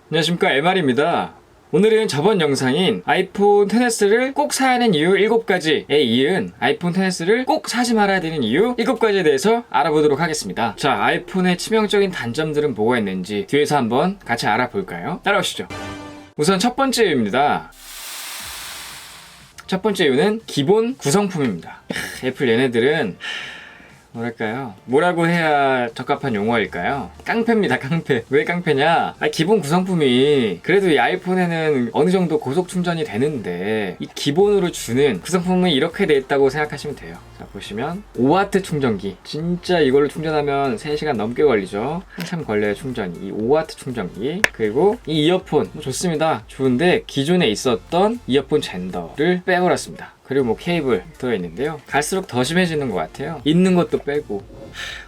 안녕하십니까, MR입니다. 오늘은 저번 영상인 아이폰 XS를 꼭 사야 하는 이유 7가지에 이은 아이폰 XS를 꼭 사지 말아야 되는 이유 7가지에 대해서 알아보도록 하겠습니다. 자, 아이폰의 치명적인 단점들은 뭐가 있는지 뒤에서 한번 같이 알아볼까요? 따라오시죠. 우선 첫 번째 이유입니다. 첫 번째 이유는 기본 구성품입니다. 애플 얘네들은 뭐랄까요? 뭐라고 해야 적합한 용어일까요? 깡패입니다, 깡패. 왜 깡패냐? 기본 구성품이 그래도 이 아이폰에는 어느 정도 고속 충전이 되는데 이 기본으로 주는 구성품은 이렇게 돼 있다고 생각하시면 돼요. 자, 보시면 5W 충전기. 진짜 이걸로 충전하면 3시간 넘게 걸리죠. 한참 걸려요, 충전이. 이 5W 충전기. 그리고 이 이어폰 좋습니다. 좋은데 기존에 있었던 이어폰 젠더를 빼버렸습니다. 그리고 뭐 케이블 들어있는데요. 갈수록 더 심해지는 것 같아요. 있는 것도 빼고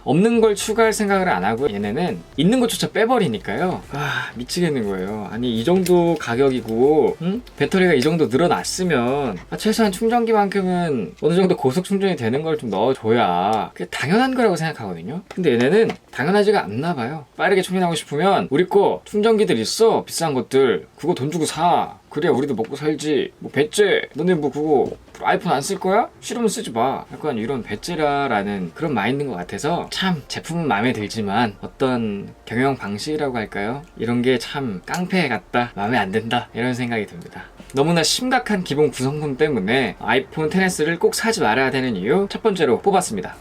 없는 걸 추가할 생각을 안 하고 얘네는 있는 것조차 빼버리니까요. 미치겠는 거예요. 아니 이 정도 가격이고 배터리가 이 정도 늘어났으면 최소한 충전기만큼은 어느 정도 고속 충전이 되는 걸 좀 넣어줘야 그게 당연한 거라고 생각하거든요. 근데 얘네는 당연하지가 않나 봐요. 빠르게 충전하고 싶으면 우리 거 충전기들 있어, 비싼 것들. 그거 돈 주고 사. 그래야 우리도 먹고 살지. 뭐 배째, 너네 뭐 그거 아이폰 안 쓸 거야? 싫으면 쓰지 마. 약간 이런 배째라라는 그런 마인드인 것 같아서 참 제품은 마음에 들지만 어떤 경영 방식이라고 할까요? 이런 게 참 깡패 같다, 마음에 안 든다, 이런 생각이 듭니다. 너무나 심각한 기본 구성품 때문에 아이폰 XS를 꼭 사지 말아야 되는 이유 첫 번째로 뽑았습니다.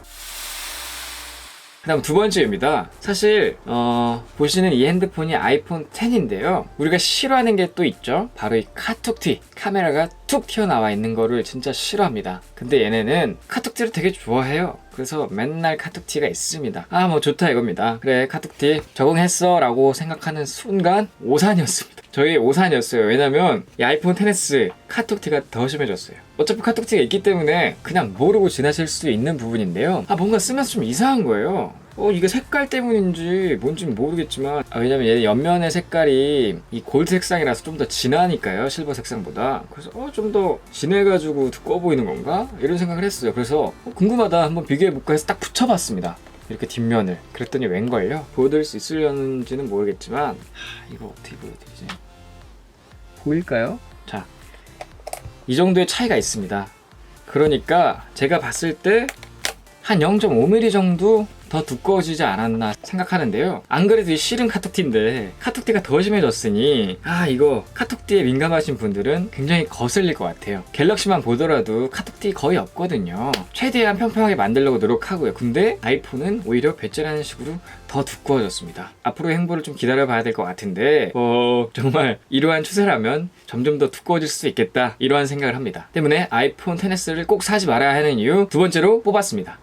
그 다음 두 번째입니다. 사실 보시는 이 핸드폰이 아이폰 X인데요. 우리가 싫어하는 게 또 있죠. 바로 이 카툭튀, 카메라가 툭 튀어나와 있는 거를 진짜 싫어합니다. 근데 얘네는 카툭튀를 되게 좋아해요. 그래서 맨날 카툭튀가 있습니다. 뭐 좋다 이겁니다. 그래, 카툭튀 적응했어 라고 생각하는 순간 오산이었습니다. 저희 오산이었어요. 왜냐면 이 아이폰 XS 카툭튀가 더 심해졌어요. 어차피 카툭튀가 있기 때문에 그냥 모르고 지나칠 수 있는 부분인데요. 뭔가 쓰면서 좀 이상한 거예요. 이게 색깔 때문인지 뭔지 모르겠지만 왜냐면 얘 옆면의 색깔이 이 골드 색상이라서 좀 더 진하니까요, 실버 색상보다. 그래서 좀 더 진해가지고 두꺼워 보이는 건가? 이런 생각을 했어요. 그래서 궁금하다, 한번 비교해볼까 해서 딱 붙여봤습니다. 이렇게 뒷면을. 그랬더니 웬걸요? 보여드릴 수 있으려는지는 모르겠지만 이거 어떻게 보여드리지? 보일까요? 자, 이 정도의 차이가 있습니다. 그러니까 제가 봤을 때 한 0.5mm 정도 더 두꺼워지지 않았나 생각하는데요. 안 그래도 이 실은 카툭튀인데 카툭튀가 더 심해졌으니 이거 카툭튀에 민감하신 분들은 굉장히 거슬릴 것 같아요. 갤럭시만 보더라도 카툭튀 거의 없거든요. 최대한 평평하게 만들려고 노력하고요. 근데 아이폰은 오히려 배째라는 식으로 더 두꺼워졌습니다. 앞으로의 행보를 좀 기다려봐야 될 것 같은데 정말 이러한 추세라면 점점 더 두꺼워질 수 있겠다, 이러한 생각을 합니다. 때문에 아이폰 XS를 꼭 사지 말아야 하는 이유 두 번째로 뽑았습니다.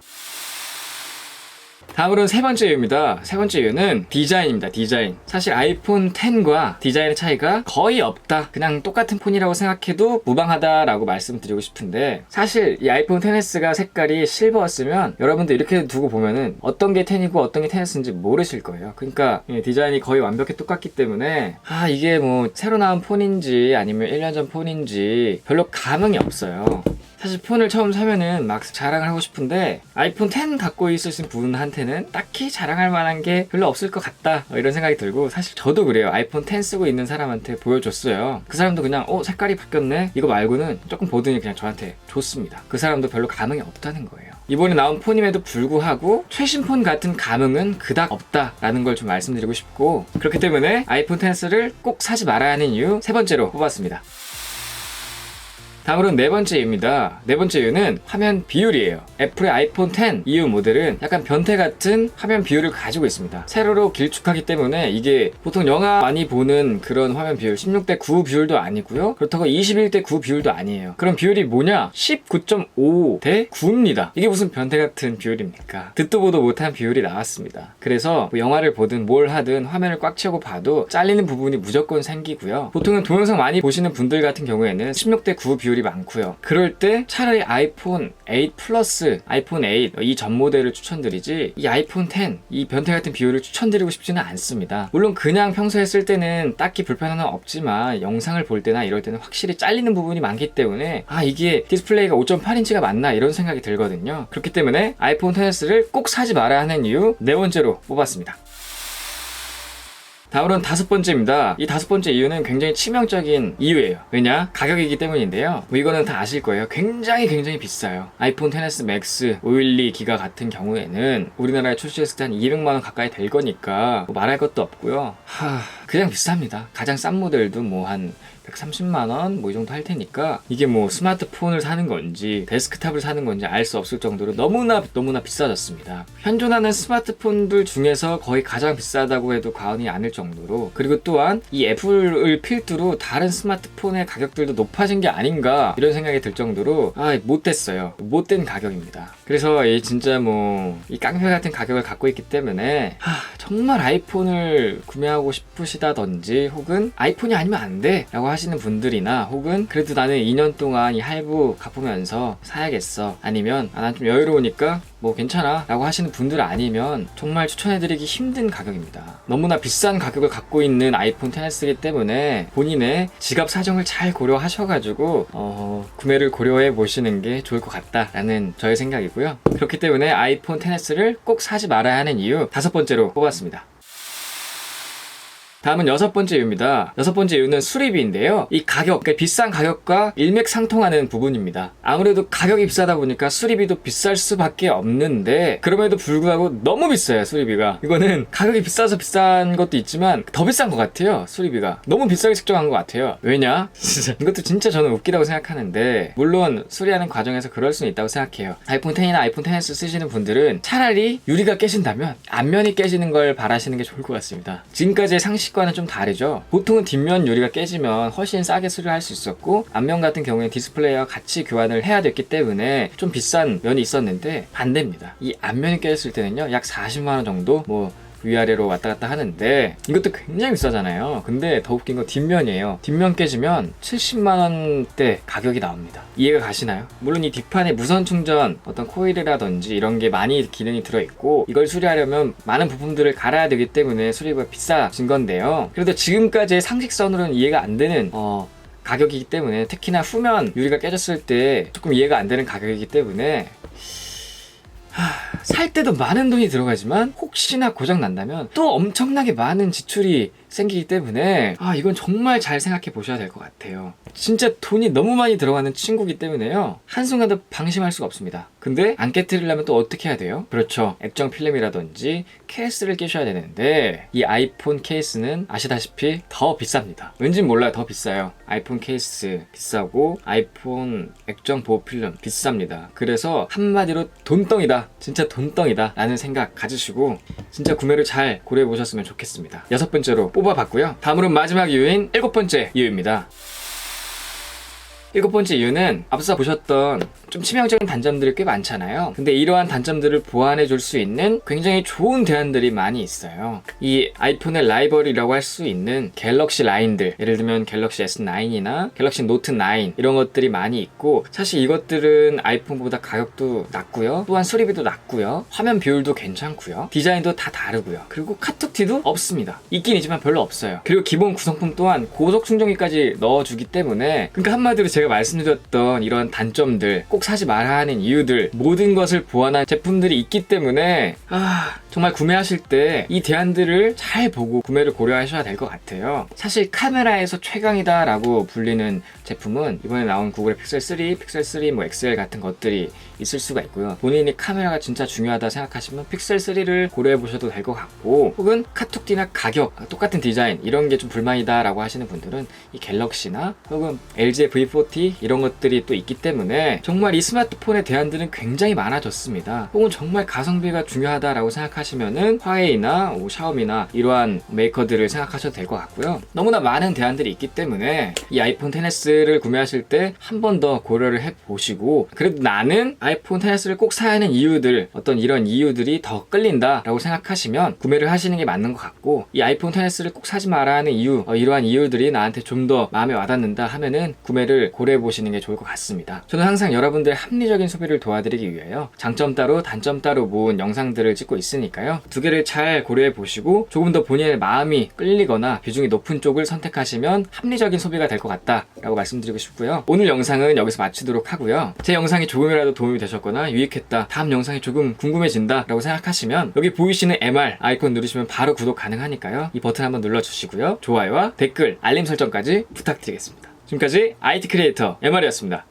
다음으로는 세 번째 이유입니다. 세 번째 이유는 디자인입니다. 디자인. 사실 아이폰 X과 디자인의 차이가 거의 없다, 그냥 똑같은 폰이라고 생각해도 무방하다라고 말씀드리고 싶은데, 사실 이 아이폰 XS가 색깔이 실버였으면 여러분들 이렇게 두고 보면은 어떤 게 10이고 어떤 게 XS인지 모르실 거예요. 그러니까 디자인이 거의 완벽히 똑같기 때문에 이게 뭐 새로 나온 폰인지 아니면 1년 전 폰인지 별로 감흥이 없어요. 사실 폰을 처음 사면은 막 자랑을 하고 싶은데 아이폰 X 갖고 있으신 분한테는 딱히 자랑할 만한 게 별로 없을 것 같다, 이런 생각이 들고, 사실 저도 그래요. 아이폰 X 쓰고 있는 사람한테 보여줬어요. 그 사람도 그냥 색깔이 바뀌었네, 이거 말고는 조금 보더니 그냥 저한테 줬습니다. 그 사람도 별로 감흥이 없다는 거예요. 이번에 나온 폰임에도 불구하고 최신 폰 같은 감흥은 그닥 없다라는 걸 좀 말씀드리고 싶고, 그렇기 때문에 아이폰 XS를 꼭 사지 말아야 하는 이유 세 번째로 뽑았습니다. 다음으로는 네 번째 이유입니다. 네 번째 이유는 화면 비율이에요. 애플의 아이폰 X EU 모델은 약간 변태 같은 화면 비율을 가지고 있습니다. 세로로 길쭉하기 때문에 이게 보통 영화 많이 보는 그런 화면 비율 16:9 비율도 아니고요. 그렇다고 21:9 비율도 아니에요. 그럼 비율이 뭐냐? 19.5:9입니다. 이게 무슨 변태 같은 비율입니까? 듣도 보도 못한 비율이 나왔습니다. 그래서 뭐 영화를 보든 뭘 하든 화면을 꽉 채우고 봐도 잘리는 부분이 무조건 생기고요. 보통은 동영상 많이 보시는 분들 같은 경우에는 16:9 비율 많고요. 그럴 때 차라리 아이폰 8 플러스, 아이폰 8 이 전 모델을 추천드리지 이 아이폰 X 이 변태 같은 비율을 추천드리고 싶지는 않습니다. 물론 그냥 평소에 쓸 때는 딱히 불편함은 없지만 영상을 볼 때나 이럴 때는 확실히 잘리는 부분이 많기 때문에 이게 디스플레이가 5.8인치가 맞나, 이런 생각이 들거든요. 그렇기 때문에 아이폰 XS를 꼭 사지 말아야 하는 이유 네 번째로 뽑았습니다. 다음으로는 5번째입니다. 이 5번째 이유는 굉장히 치명적인 이유예요. 왜냐? 가격이기 때문인데요. 뭐 이거는 다 아실 거예요. 굉장히 비싸요. 아이폰 XS 맥스 512기가 같은 경우에는 우리나라에 출시했을 때 한 200만원 가까이 될 거니까 뭐 말할 것도 없고요. 그냥 비쌉니다. 가장 싼 모델도 뭐 한 130만원 뭐 이 정도 할 테니까 이게 뭐 스마트폰을 사는 건지 데스크탑을 사는 건지 알 수 없을 정도로 너무나 비싸졌습니다. 현존하는 스마트폰들 중에서 거의 가장 비싸다고 해도 과언이 아닐 정도로, 그리고 또한 이 애플을 필두로 다른 스마트폰의 가격들도 높아진 게 아닌가 이런 생각이 들 정도로 못됐어요. 못된 가격입니다. 그래서 이 진짜 뭐 이 깡패 같은 가격을 갖고 있기 때문에 정말 아이폰을 구매하고 싶으시다든지 혹은 아이폰이 아니면 안 돼 라고 하시는 분들이나, 혹은 그래도 나는 2년 동안 이 할부 갚으면서 사야겠어, 아니면 난 좀 여유로우니까 뭐 괜찮아 라고 하시는 분들 아니면 정말 추천해드리기 힘든 가격입니다. 너무나 비싼 가격을 갖고 있는 아이폰 XS이기 때문에 본인의 지갑 사정을 잘 고려하셔가지고 구매를 고려해 보시는 게 좋을 것 같다라는 저의 생각이고요. 그렇기 때문에 아이폰 XS를 꼭 사지 말아야 하는 이유 5번째로 뽑았습니다. 다음은 6번째 이유입니다. 6번째 이유는 수리비인데요. 이 가격, 그러니까 비싼 가격과 일맥상통하는 부분입니다. 아무래도 가격이 비싸다 보니까 수리비도 비쌀 수밖에 없는데, 그럼에도 불구하고 너무 비싸요, 수리비가. 이거는 가격이 비싸서 비싼 것도 있지만 더 비싼 것 같아요, 수리비가. 너무 비싸게 책정한 것 같아요. 왜냐? 이것도 진짜 저는 웃기다고 생각하는데, 물론 수리하는 과정에서 그럴 수는 있다고 생각해요. 아이폰 X이나 아이폰 XS 쓰시는 분들은 차라리 유리가 깨진다면 앞면이 깨지는 걸 바라시는 게 좋을 것 같습니다. 지금까지의 상식 과는 좀 다르죠. 보통은 뒷면 유리가 깨지면 훨씬 싸게 수리할 수 있었고, 앞면 같은 경우에 디스플레이와 같이 교환을 해야 됐기 때문에 좀 비싼 면이 있었는데 반대입니다. 이 앞면이 깨졌을 때는요 약 40만원 정도 뭐 위아래로 왔다 갔다 하는데, 이것도 굉장히 비싸잖아요. 근데 더 웃긴 건 뒷면이에요. 뒷면 깨지면 70만원대 가격이 나옵니다. 이해가 가시나요? 물론 이 뒷판에 무선 충전 어떤 코일이라든지 이런 게 많이 기능이 들어있고, 이걸 수리하려면 많은 부품들을 갈아야 되기 때문에 수리가 비싸진 건데요. 그래도 지금까지의 상식선으로는 이해가 안 되는 가격이기 때문에, 특히나 후면 유리가 깨졌을 때 조금 이해가 안 되는 가격이기 때문에 살 때도 많은 돈이 들어가지만 혹시나 고장 난다면 또 엄청나게 많은 지출이 생기기 때문에 이건 정말 잘 생각해 보셔야 될 것 같아요. 진짜 돈이 너무 많이 들어가는 친구기 때문에요, 한순간도 방심할 수가 없습니다. 근데 안 깨트리려면 또 어떻게 해야 돼요? 그렇죠, 액정 필름이라든지 케이스를 끼셔야 되는데, 이 아이폰 케이스는 아시다시피 더 비쌉니다. 왠진 몰라요, 더 비싸요. 아이폰 케이스 비싸고 아이폰 액정 보호 필름 비쌉니다. 그래서 한마디로 돈덩이다, 진짜 돈덩이다 라는 생각 가지시고 진짜 구매를 잘 고려해 보셨으면 좋겠습니다. 6번째로 뽑아봤고요. 다음으로는 마지막 이유인 7번째 이유입니다. 7번째 이유는 앞서 보셨던 좀 치명적인 단점들이 꽤 많잖아요. 근데 이러한 단점들을 보완해 줄 수 있는 굉장히 좋은 대안들이 많이 있어요. 이 아이폰의 라이벌이라고 할 수 있는 갤럭시 라인들, 예를 들면 갤럭시 S9이나 갤럭시 노트 9 이런 것들이 많이 있고, 사실 이것들은 아이폰보다 가격도 낮고요, 또한 수리비도 낮고요, 화면 비율도 괜찮고요, 디자인도 다 다르고요, 그리고 카툭티도 없습니다. 있긴 있지만 별로 없어요. 그리고 기본 구성품 또한 고속 충전기까지 넣어주기 때문에, 그러니까 한마디로 제가 말씀드렸던 이런 단점들, 꼭 사지 말아야 하는 이유들, 모든 것을 보완한 제품들이 있기 때문에 정말 구매하실 때 이 대안들을 잘 보고 구매를 고려하셔야 될 것 같아요. 사실 카메라에서 최강이다 라고 불리는 제품은 이번에 나온 구글의 픽셀 3, 픽셀 3 뭐 XL 같은 것들이 있을 수가 있고요. 본인이 카메라가 진짜 중요하다 생각하시면 픽셀 3를 고려해 보셔도 될 것 같고, 혹은 카툭티나 가격, 똑같은 디자인 이런 게 좀 불만이다 라고 하시는 분들은 이 갤럭시나 혹은 LG의 V40 이런 것들이 또 있기 때문에 정말 이 스마트폰의 대안들은 굉장히 많아졌습니다. 혹은 정말 가성비가 중요하다라고 생각하시면은 화웨이나 샤오미나 이러한 메이커들을 생각하셔도 될 것 같고요. 너무나 많은 대안들이 있기 때문에 이 아이폰 XS를 구매하실 때 한 번 더 고려를 해보시고, 그래도 나는 아이폰 XS를 꼭 사야 하는 이유들, 어떤 이런 이유들이 더 끌린다 라고 생각하시면 구매를 하시는 게 맞는 것 같고, 이 아이폰 XS를 꼭 사지 말아야 하는 이유, 이러한 이유들이 나한테 좀 더 마음에 와닿는다 하면은 구매를 고려해 보시는 게 좋을 것 같습니다. 저는 항상 여러분들의 합리적인 소비를 도와드리기 위하여 장점 따로 단점 따로 모은 영상들을 찍고 있으니까요. 두 개를 잘 고려해 보시고 조금 더 본인의 마음이 끌리거나 비중이 높은 쪽을 선택하시면 합리적인 소비가 될 것 같다라고 말씀드리고 싶고요. 오늘 영상은 여기서 마치도록 하고요. 제 영상이 조금이라도 도움이 되셨거나 유익했다, 다음 영상이 조금 궁금해진다 라고 생각하시면 여기 보이시는 MR 아이콘 누르시면 바로 구독 가능하니까요. 이 버튼 한번 눌러주시고요. 좋아요와 댓글, 알림 설정까지 부탁드리겠습니다. 지금까지 IT 크리에이터 MR이었습니다.